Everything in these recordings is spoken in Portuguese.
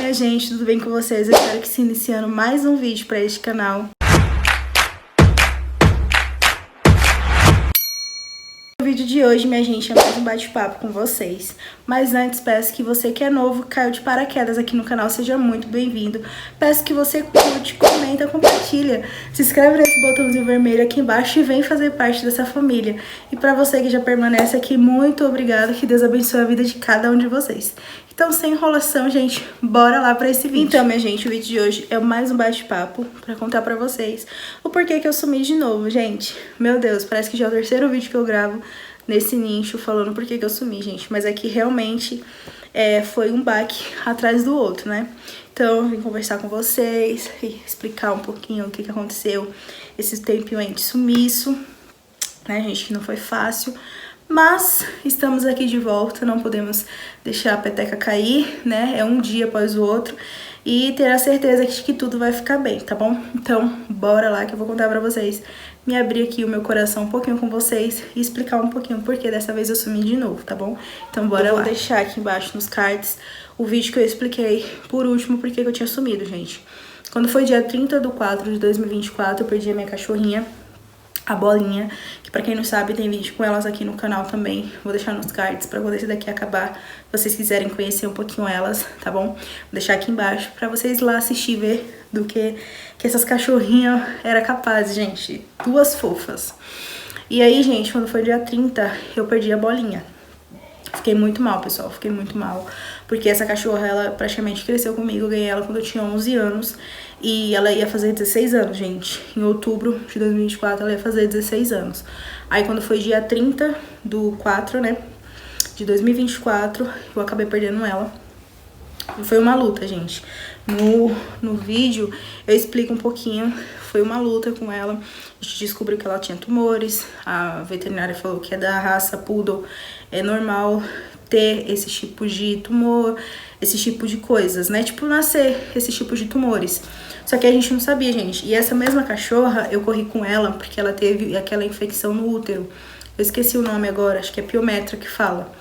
minha gente, tudo bem com vocês? Eu espero que se iniciando mais um vídeo para este canal. O vídeo de hoje, minha gente, é mais um bate-papo com vocês. Mas antes, peço que você que é novo, caiu de paraquedas aqui no canal, seja muito bem-vindo. Peço que você curte, comenta, compartilha. Se inscreve nesse botãozinho vermelho aqui embaixo e vem fazer parte dessa família. E pra você que já permanece aqui, muito obrigada. Que Deus abençoe a vida de cada um de vocês. Então, sem enrolação, gente, bora lá pra esse vídeo. Então, minha gente, o vídeo de hoje é mais um bate-papo pra contar pra vocês o porquê que eu sumi de novo, gente. Meu Deus, parece que já é o terceiro vídeo que eu gravo nesse nicho falando por que eu sumi, gente. Mas é que realmente foi um baque atrás do outro, né? Então, eu vim conversar com vocês e explicar um pouquinho o que aconteceu esse tempinho aí de sumiço, né, gente, que não foi fácil. Mas estamos aqui de volta, não podemos deixar a peteca cair, né? É um dia após o outro e ter a certeza de que tudo vai ficar bem, tá bom? Então, bora lá que eu vou contar pra vocês, me abrir aqui o meu coração um pouquinho com vocês e explicar um pouquinho porque dessa vez eu sumi de novo, tá bom? Então, bora lá. Eu vou deixar aqui embaixo nos cards o vídeo que eu expliquei por último porque eu tinha sumido, gente. Quando foi dia 30/4 de 2024, eu perdi a minha cachorrinha, a Bolinha, que pra quem não sabe tem vídeo com elas aqui no canal também. Vou deixar nos cards pra quando esse daqui acabar, se vocês quiserem conhecer um pouquinho elas, tá bom? Vou deixar aqui embaixo pra vocês lá assistir e ver do que essas cachorrinhas eram capazes, gente. Duas fofas. E aí, gente, quando foi dia 30, eu perdi a Bolinha. Fiquei muito mal, pessoal, fiquei muito mal. Porque essa cachorra, ela praticamente cresceu comigo. Eu ganhei ela quando eu tinha 11 anos. E ela ia fazer 16 anos, gente. Em outubro de 2024, ela ia fazer 16 anos. Aí, quando foi dia 30/4, né, de 2024, eu acabei perdendo ela. E foi uma luta, gente. No vídeo, eu explico um pouquinho. Foi uma luta com ela. A gente descobriu que ela tinha tumores. A veterinária falou que é da raça Poodle. É normal ter esse tipo de tumor, esse tipo de coisas, né? Tipo, nascer esse tipo de tumores. Só que a gente não sabia, gente. E essa mesma cachorra, eu corri com ela porque ela teve aquela infecção no útero. Eu esqueci o nome agora, acho que é piometra que fala.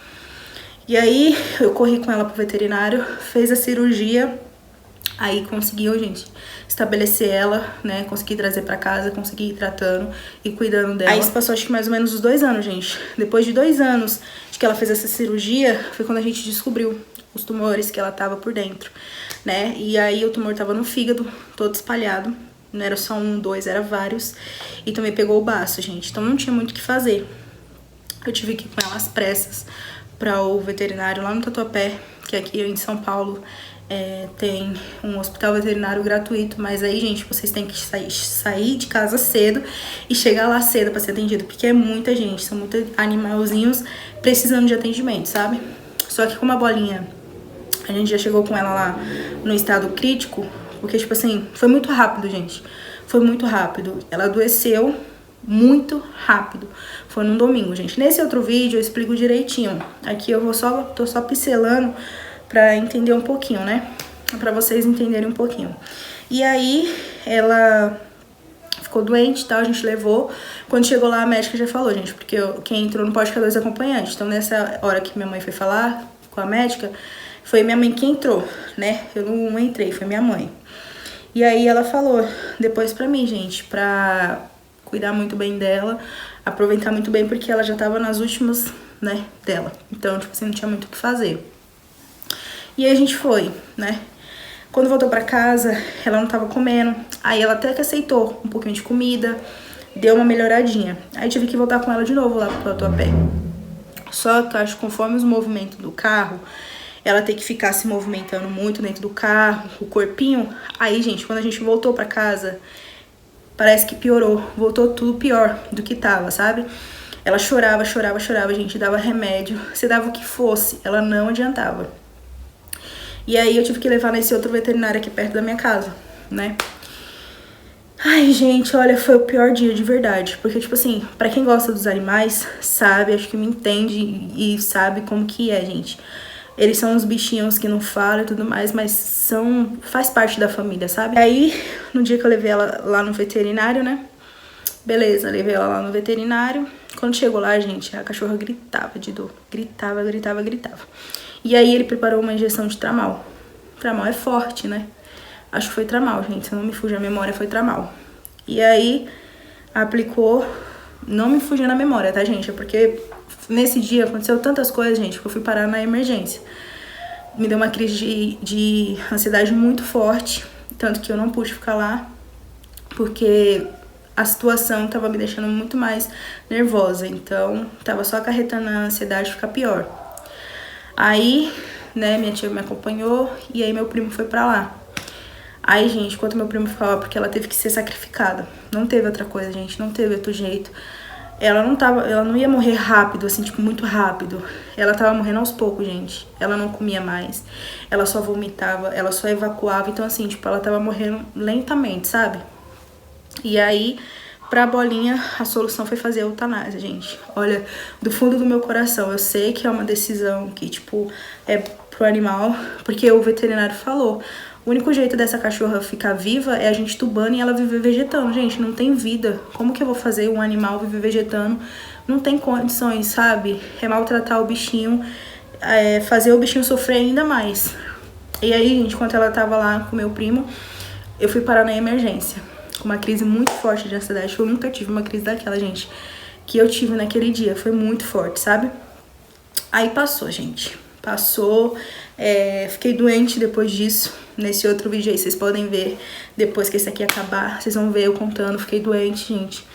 E aí, eu corri com ela pro veterinário, fez a cirurgia. Aí conseguiu, gente, estabelecer ela, né, consegui trazer pra casa, consegui ir tratando e cuidando dela. Aí isso passou acho que mais ou menos uns 2 anos, gente. Depois de 2 anos de que ela fez essa cirurgia, foi quando a gente descobriu os tumores que ela tava por dentro, né? E aí o tumor tava no fígado, todo espalhado. Não era só um, 2, era vários. E também pegou o baço, gente. Então não tinha muito o que fazer. Eu tive que ir com ela às pressas para o veterinário lá no Tatuapé, que aqui em São Paulo tem um hospital veterinário gratuito, mas aí, gente, vocês têm que sair de casa cedo e chegar lá cedo para ser atendido, porque é muita gente, são muitos animalzinhos precisando de atendimento, sabe? Só que como a Bolinha, a gente já chegou com ela lá no estado crítico, porque, tipo assim, foi muito rápido, gente, foi muito rápido, ela adoeceu muito rápido. Foi num domingo, gente. Nesse outro vídeo eu explico direitinho. Aqui eu tô só pincelando pra entender um pouquinho, né? Pra vocês entenderem um pouquinho. E aí, ela ficou doente e tal, a gente levou. Quando chegou lá, a médica já falou, gente, porque quem entrou não pode ficar 2 acompanhantes. Então, nessa hora que minha mãe foi falar com a médica, foi minha mãe que entrou, né? Eu não entrei, foi minha mãe. E aí, ela falou depois pra mim, gente, pra cuidar muito bem dela, aproveitar muito bem, porque ela já tava nas últimas, né, dela. Então, tipo assim, não tinha muito o que fazer. E aí a gente foi, né? Quando voltou pra casa, ela não tava comendo. Aí ela até que aceitou um pouquinho de comida, deu uma melhoradinha. Aí tive que voltar com ela de novo lá pro Tatuapé. Só que acho que conforme os movimentos do carro, ela tem que ficar se movimentando muito dentro do carro, o corpinho. Aí, gente, quando a gente voltou pra casa, parece que piorou, voltou tudo pior do que tava, sabe? Ela chorava, a gente dava remédio, você dava o que fosse, ela não adiantava. E aí eu tive que levar nesse outro veterinário aqui perto da minha casa, né? Ai, gente, olha, foi o pior dia de verdade. Porque, tipo assim, pra quem gosta dos animais, sabe, acho que me entende e sabe como que é, gente. Eles são uns bichinhos que não falam e tudo mais, mas faz parte da família, sabe? Aí, no dia que eu levei ela lá no veterinário, né? Beleza, levei ela lá no veterinário. Quando chegou lá, gente, a cachorra gritava de dor. Gritava. E aí ele preparou uma injeção de tramal Tramal é forte, né? Acho que foi tramal, gente. Se não me fugiu a memória, foi tramal. E aí, aplicou... Não me fugiu na memória, tá, gente? É porque nesse dia aconteceu tantas coisas, gente, que eu fui parar na emergência. Me deu uma crise de ansiedade muito forte. Tanto que eu não pude ficar lá. Porque a situação tava me deixando muito mais nervosa. Então, tava só acarretando a ansiedade ficar pior. Aí, né, minha tia me acompanhou. E aí meu primo foi pra lá. Aí, gente, enquanto meu primo ficava, porque ela teve que ser sacrificada. Não teve outra coisa, gente, não teve outro jeito. Ela não ia morrer rápido, assim, tipo, muito rápido. Ela tava morrendo aos poucos, gente. Ela não comia mais. Ela só vomitava, ela só evacuava. Então, assim, tipo, ela tava morrendo lentamente, sabe? E aí, pra Bolinha, a solução foi fazer a eutanásia, gente. Olha, do fundo do meu coração, eu sei que é uma decisão que, tipo, é pro animal, porque o veterinário falou... O único jeito dessa cachorra ficar viva é a gente tubando e ela viver vegetando. Gente, não tem vida. Como que eu vou fazer um animal viver vegetando? Não tem condições, sabe? É maltratar o bichinho, fazer o bichinho sofrer ainda mais. E aí, gente, enquanto ela tava lá com meu primo, eu fui parar na emergência. Com uma crise muito forte de ansiedade. Eu nunca tive uma crise daquela, gente, que eu tive naquele dia. Foi muito forte, sabe? Aí passou, gente. Passou. Fiquei doente depois disso. Nesse outro vídeo aí, vocês podem ver. Depois que esse aqui acabar, vocês vão ver eu contando. Fiquei doente, gente.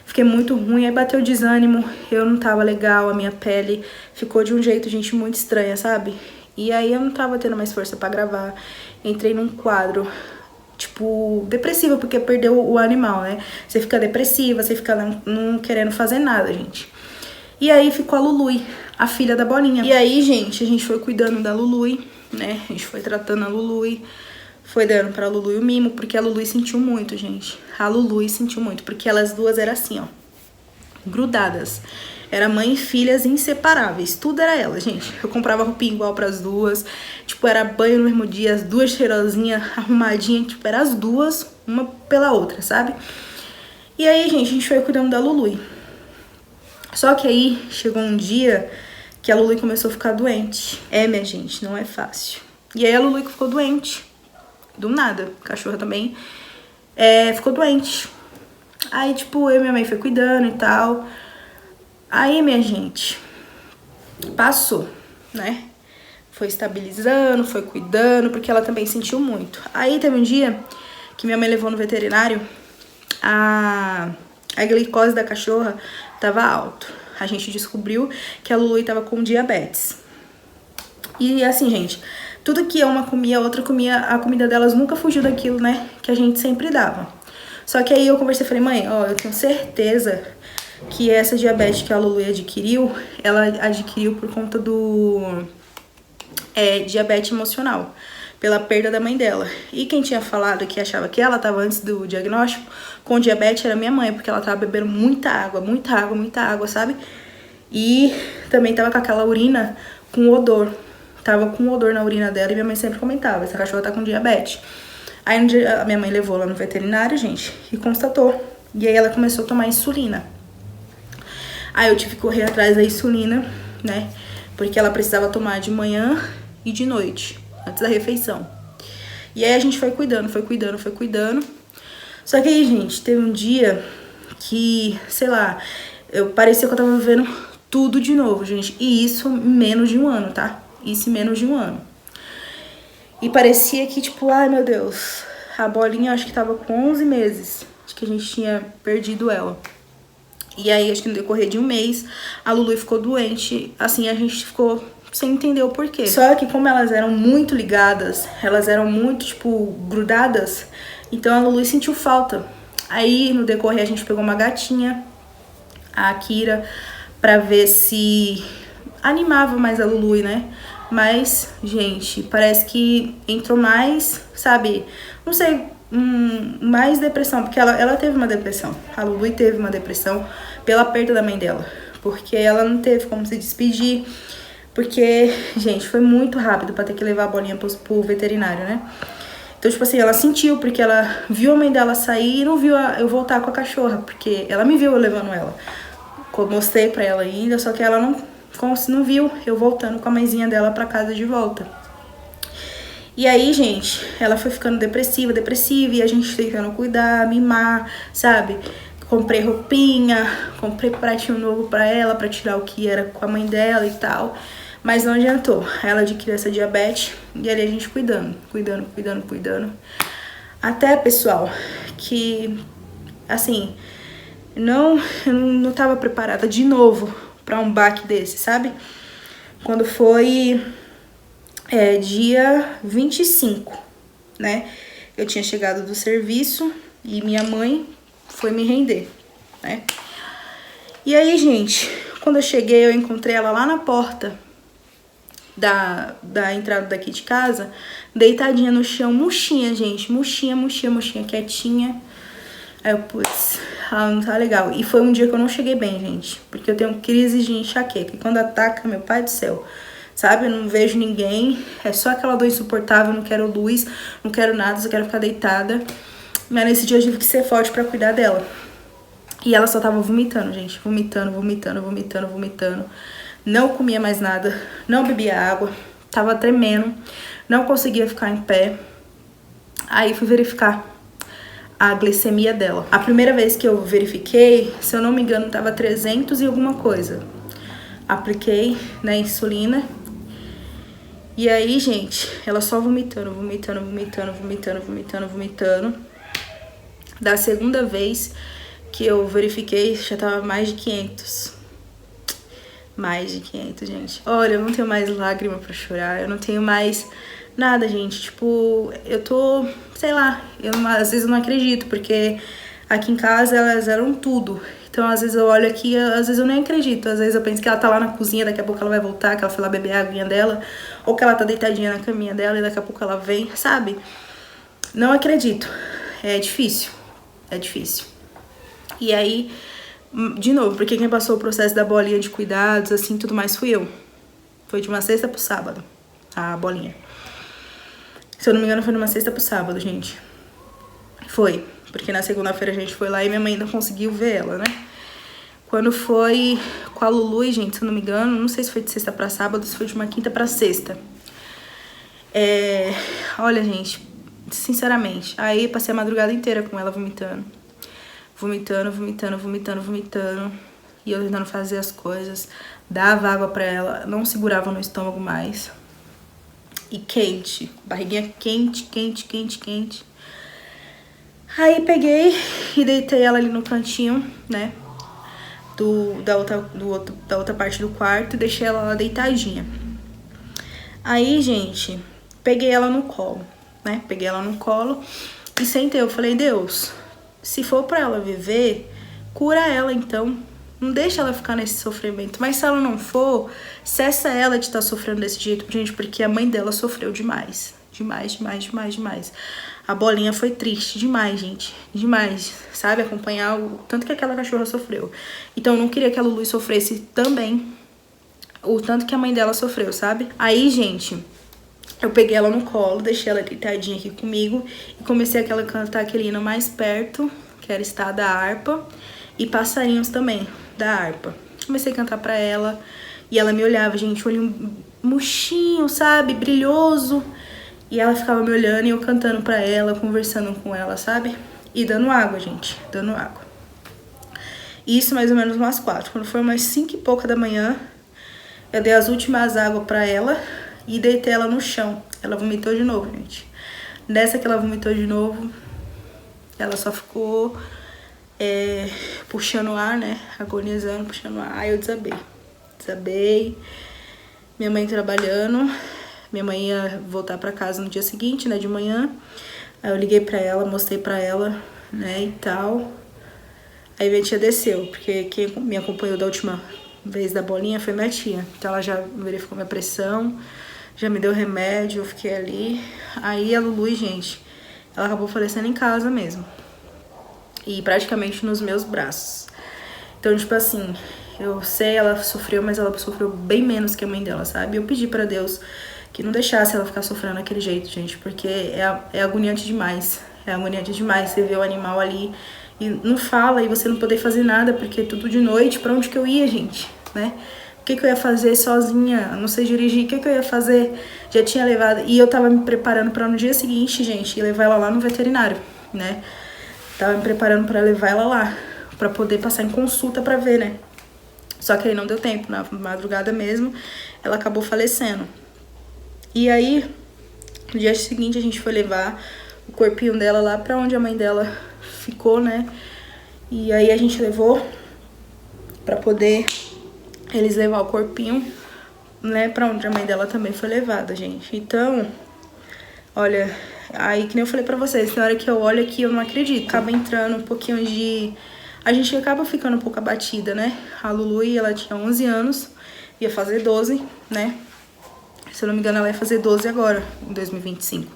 Fiquei muito ruim. Aí bateu desânimo. Eu não tava legal. A minha pele ficou de um jeito, gente, muito estranha, sabe? E aí eu não tava tendo mais força pra gravar. Entrei num quadro, tipo, depressiva, porque perdeu o animal, né? Você fica depressiva, você fica não querendo fazer nada, gente. E aí ficou a Lului, a filha da Bolinha. E aí, gente, a gente foi cuidando da Lului, né? A gente foi tratando a Lului, foi dando pra Lului o mimo, porque a Lului sentiu muito, gente. A Lului sentiu muito, porque elas duas eram assim, ó, grudadas. Era mãe e filhas inseparáveis, tudo era ela, gente. Eu comprava roupinha igual pras duas, tipo, era banho no mesmo dia, as duas cheirosinhas, arrumadinhas, tipo, era as duas, uma pela outra, sabe? E aí, gente, a gente foi cuidando da Lului. Só que aí, chegou um dia que a Lului começou a ficar doente. Minha gente, não é fácil. E aí a Lului ficou doente. Do nada. A cachorra também ficou doente. Aí, tipo, eu e minha mãe foi cuidando e tal. Aí, minha gente, passou, né? Foi estabilizando, foi cuidando, porque ela também sentiu muito. Aí teve um dia que minha mãe levou no veterinário, a glicose da cachorra tava alto. A gente descobriu que a Lului tava com diabetes. E assim, gente, tudo que uma comia, a outra comia, a comida delas nunca fugiu daquilo, né, que a gente sempre dava. Só que aí eu conversei e falei, mãe, ó, eu tenho certeza que essa diabetes que a Lului adquiriu, ela adquiriu por conta do diabetes emocional, pela perda da mãe dela. E quem tinha falado que achava que ela tava antes do diagnóstico com diabetes era minha mãe, porque ela tava bebendo muita água, sabe? E também tava com aquela urina com odor. Tava com odor na urina dela e minha mãe sempre comentava, essa cachorra tá com diabetes. Aí um dia a minha mãe levou lá no veterinário, gente, e constatou. E aí ela começou a tomar insulina. Aí eu tive que correr atrás da insulina, né? Porque ela precisava tomar de manhã e de noite, antes da refeição. E aí a gente foi cuidando. Só que aí, gente, teve um dia que, sei lá, parecia que eu tava vivendo tudo de novo, gente. E isso em menos de um ano, tá? Isso em menos de um ano. E parecia que, tipo, ai meu Deus, a Bolinha acho que tava com 11 meses. Acho que a gente tinha perdido ela. E aí, acho que no decorrer de um mês, a Lului ficou doente. Assim, a gente ficou sem entender o porquê. Só que como elas eram muito ligadas, elas eram muito, tipo, grudadas, então a Lului sentiu falta. Aí, no decorrer, a gente pegou uma gatinha, a Akira, pra ver se animava mais a Lului, né? Mas, gente, parece que entrou mais, sabe? Não sei, mais depressão, porque ela teve uma depressão. A Lului teve uma depressão pela perda da mãe dela, porque ela não teve como se despedir, porque, gente, foi muito rápido pra ter que levar a Bolinha pro veterinário, né? Então, tipo assim, ela sentiu, porque ela viu a mãe dela sair e não viu eu voltar com a cachorra, porque ela me viu eu levando ela. Eu mostrei pra ela ainda, só que ela não viu eu voltando com a mãezinha dela pra casa de volta. E aí, gente, ela foi ficando depressiva, e a gente tentando cuidar, mimar, sabe? Comprei roupinha, comprei pratinho novo pra ela, pra tirar o que era com a mãe dela e tal. Mas não adiantou. Ela adquiriu essa diabetes e ali a gente cuidando. Até, pessoal, que, assim, eu não tava preparada de novo pra um baque desse, sabe? Quando foi dia 25, né? Eu tinha chegado do serviço e minha mãe foi me render, né? E aí, gente, quando eu cheguei, eu encontrei ela lá na porta da entrada daqui de casa, deitadinha no chão, murchinha, gente, murchinha, quietinha. Aí eu, putz, ela não tá legal. E foi um dia que eu não cheguei bem, gente, porque eu tenho crise de enxaqueca, e quando ataca, meu pai do céu, sabe, eu não vejo ninguém, é só aquela dor insuportável, não quero luz, não quero nada, só quero ficar deitada. Mas nesse dia eu tive que ser forte pra cuidar dela. E ela só tava vomitando, gente, vomitando. Não comia mais nada, não bebia água, tava tremendo, não conseguia ficar em pé. Aí fui verificar a glicemia dela. A primeira vez que eu verifiquei, se eu não me engano, tava 300 e alguma coisa. Apliquei, né, insulina. E aí, gente, ela só vomitando. Da segunda vez que eu verifiquei, já tava mais de 500. Mais de 500, gente. Olha, eu não tenho mais lágrima pra chorar, eu não tenho mais nada, gente. Tipo, eu tô, sei lá, às vezes eu não acredito, porque aqui em casa elas eram tudo. Então, às vezes eu olho aqui, às vezes eu nem acredito. Às vezes eu penso que ela tá lá na cozinha, daqui a pouco ela vai voltar, que ela foi lá beber a aguinha dela, ou que ela tá deitadinha na caminha dela e daqui a pouco ela vem, sabe? Não acredito. É difícil. E aí, de novo, porque quem passou o processo da bolinha de cuidados, assim, tudo mais, fui eu. Foi de uma sexta pro sábado, a bolinha. Se eu não me engano, foi de uma sexta pro sábado, gente. Foi, porque na segunda-feira a gente foi lá e minha mãe ainda conseguiu ver ela, né? Quando foi com a Lulu, gente, se eu não me engano, não sei se foi de sexta pra sábado, se foi de uma quinta pra sexta. Olha, gente, sinceramente, aí passei a madrugada inteira com ela vomitando. E eu tentando fazer as coisas, dava água pra ela, não segurava no estômago mais. E quente, barriguinha quente. Aí peguei e deitei ela ali no cantinho, né, da outra parte do quarto e deixei ela lá deitadinha. Aí, gente, peguei ela no colo, né, e sentei. Eu falei, Deus, se for pra ela viver, cura ela então. Não deixa ela ficar nesse sofrimento. Mas se ela não for, cessa ela de estar sofrendo desse jeito, gente, porque a mãe dela sofreu demais. Demais. A bolinha foi triste demais, gente. Demais, sabe? Acompanhar o tanto que aquela cachorra sofreu. Então eu não queria que a Lulu sofresse também o tanto que a mãe dela sofreu, sabe? Aí, gente, eu peguei ela no colo, deixei ela deitadinha aqui comigo e comecei a cantar aquele hino mais perto, que era Estado da Harpa, e passarinhos também da harpa. Comecei a cantar pra ela e ela me olhava, gente, olho murchinho, sabe, brilhoso. E ela ficava me olhando e eu cantando pra ela, conversando com ela, sabe? E dando água, gente, dando água. Isso mais ou menos umas 4. Quando foi umas 5 e pouca da manhã, eu dei as últimas águas pra ela e deitei ela no chão. Ela vomitou de novo, gente. Nessa que ela vomitou de novo, ela só ficou puxando o ar, né? Agonizando, puxando o ar. Aí eu desabei. Minha mãe trabalhando. Minha mãe ia voltar pra casa no dia seguinte, né? De manhã. Aí eu liguei pra ela, mostrei pra ela, né? E tal. Aí minha tia desceu, porque quem me acompanhou da última vez da bolinha foi minha tia. Então ela já verificou minha pressão, já me deu remédio, eu fiquei ali. Aí a Lulu, gente, ela acabou falecendo em casa mesmo. E praticamente nos meus braços. Então, tipo assim, eu sei, ela sofreu, mas ela sofreu bem menos que a mãe dela, sabe? Eu pedi pra Deus que não deixasse ela ficar sofrendo daquele jeito, gente, porque é agoniante demais. É agoniante demais você ver o animal ali e não fala e você não poder fazer nada, porque tudo de noite, pra onde que eu ia, gente, né? que eu ia fazer sozinha, não sei dirigir, o que eu ia fazer? Já tinha levado, e eu tava me preparando pra no dia seguinte, gente, levar ela lá no veterinário, né? Tava me preparando pra levar ela lá, pra poder passar em consulta pra ver, né? Só que aí não deu tempo, na madrugada mesmo, ela acabou falecendo. E aí, no dia seguinte a gente foi levar o corpinho dela lá pra onde a mãe dela ficou, né? E aí a gente levou pra poder eles levar o corpinho, né, pra onde a mãe dela também foi levada, gente. Então, olha, aí que nem eu falei pra vocês, na hora que eu olho aqui eu não acredito. Acaba entrando um pouquinho de... A gente acaba ficando um pouco abatida, né? A Lulu, ela tinha 11 anos, ia fazer 12, né? Se eu não me engano, ela ia fazer 12 agora, em 2025.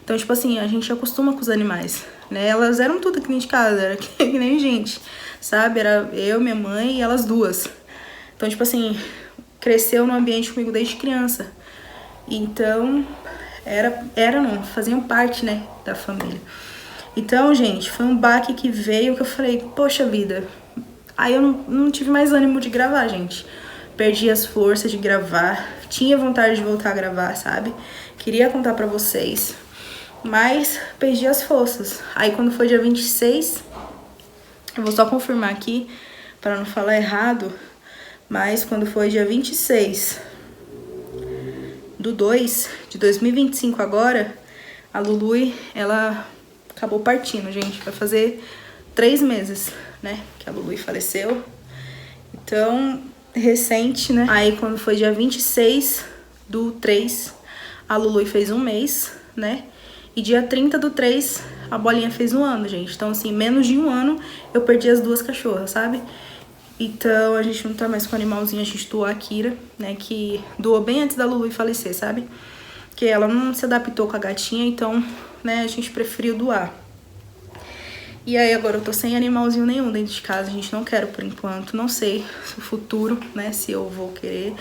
Então, tipo assim, a gente acostuma com os animais, né? Elas eram tudo aqui dentro de casa, era que nem gente, sabe? Era eu, minha mãe e elas duas. Então, tipo assim, cresceu no ambiente comigo desde criança. Então, faziam parte, né, da família. Então, gente, foi um baque que veio que eu falei, poxa vida. Aí eu não tive mais ânimo de gravar, gente. Perdi as forças de gravar. Tinha vontade de voltar a gravar, sabe? Queria contar pra vocês. Mas perdi as forças. Aí quando foi dia 26, eu vou só confirmar aqui pra não falar errado. Mas quando foi dia 26/2 de 2025 agora, a Lulu, ela acabou partindo, gente. Vai fazer 3 meses, né, que a Lulu faleceu. Então, recente, né? Aí quando foi dia 26/3, a Lulu fez 1 mês, né? E dia 30/3, a Bolinha fez 1 ano, gente. Então, assim, menos de 1 ano eu perdi as 2 cachorras, sabe? Então, a gente não tá mais com o animalzinho, a gente doou a Kira, né? Que doou bem antes da Lulu falecer, sabe? Que ela não se adaptou com a gatinha, então, né, a gente preferiu doar. E aí, agora eu tô sem animalzinho nenhum dentro de casa, a gente não quer por enquanto. Não sei se o futuro, né, se eu vou querer.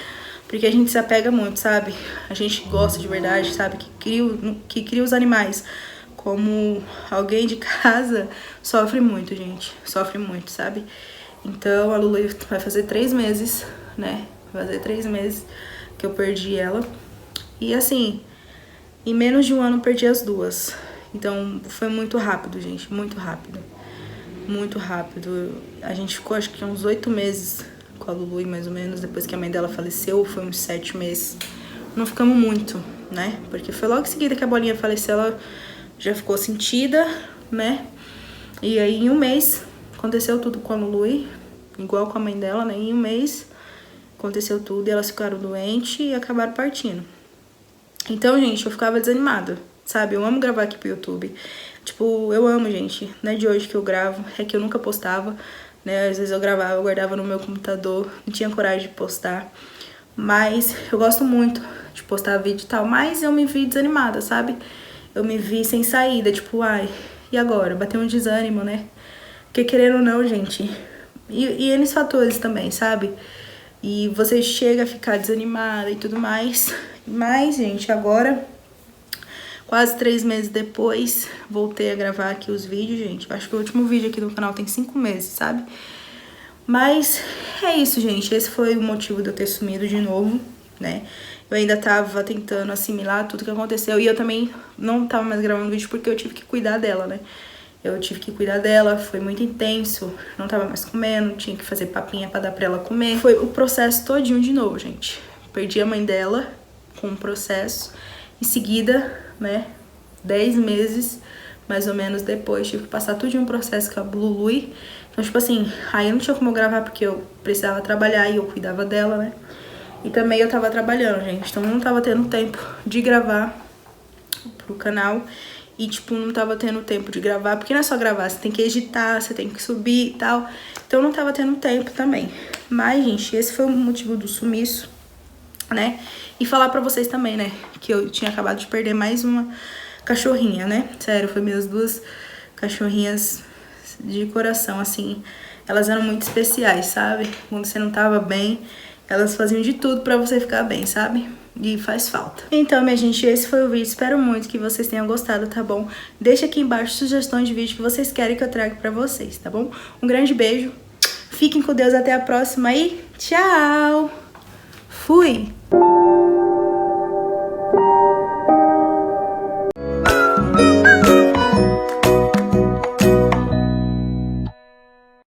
Porque a gente se apega muito, sabe? A gente gosta de verdade, sabe? Que cria os animais como alguém de casa, sofre muito, gente. Sofre muito, sabe? Então, a Lulu vai fazer 3 meses, né? Vai fazer 3 meses que eu perdi ela. E assim, em menos de 1 ano eu perdi as 2. Então, foi muito rápido, gente. Muito rápido. Muito rápido. A gente ficou, acho que uns 8 meses com a Lulu, mais ou menos. Depois que a mãe dela faleceu, foi uns 7 meses. Não ficamos muito, né? Porque foi logo em seguida que a Bolinha faleceu, ela já ficou sentida, né? E aí, em 1 mês... aconteceu tudo com a Lulu, igual com a mãe dela, né? Em 1 mês aconteceu tudo e elas ficaram doentes e acabaram partindo. Então, gente, eu ficava desanimada, sabe? Eu amo gravar aqui pro YouTube. Tipo, eu amo, gente. Não é de hoje que eu gravo, é que eu nunca postava, né? Às vezes eu gravava, eu guardava no meu computador, não tinha coragem de postar. Mas eu gosto muito de postar vídeo e tal, mas eu me vi desanimada, sabe? Eu me vi sem saída, tipo, ai, e agora? Bateu um desânimo, né? Porque querendo ou não, gente, e N fatores também, sabe? E você chega a ficar desanimada e tudo mais. Mas, gente, agora, quase 3 meses depois, voltei a gravar aqui os vídeos, gente. Acho que o último vídeo aqui no canal tem 5 meses, sabe? Mas é isso, gente. Esse foi o motivo de eu ter sumido de novo, né? Eu ainda tava tentando assimilar tudo que aconteceu. E eu também não tava mais gravando vídeo porque eu tive que cuidar dela, né? Eu tive que cuidar dela, foi muito intenso, não tava mais comendo, tinha que fazer papinha pra dar pra ela comer. Foi o processo todinho de novo, gente. Perdi a mãe dela com o processo. Em seguida, né, 10 meses, mais ou menos depois, tive que passar tudo de um processo com a Lulu. Então, tipo assim, aí não tinha como eu gravar porque eu precisava trabalhar e eu cuidava dela, né. E também eu tava trabalhando, gente, então não tava tendo tempo de gravar pro canal. E, tipo, não tava tendo tempo de gravar, porque não é só gravar, você tem que editar, você tem que subir e tal. Então, não tava tendo tempo também. Mas, gente, esse foi o motivo do sumiço, né? E falar pra vocês também, né, que eu tinha acabado de perder mais uma cachorrinha, né? Sério, foi minhas 2 cachorrinhas de coração, assim. Elas eram muito especiais, sabe? Quando você não tava bem, elas faziam de tudo pra você ficar bem, sabe? E faz falta. Então, minha gente, esse foi o vídeo. Espero muito que vocês tenham gostado, tá bom? Deixa aqui embaixo sugestões de vídeo que vocês querem que eu traga pra vocês, tá bom? Um grande beijo. Fiquem com Deus, até a próxima e tchau! Fui!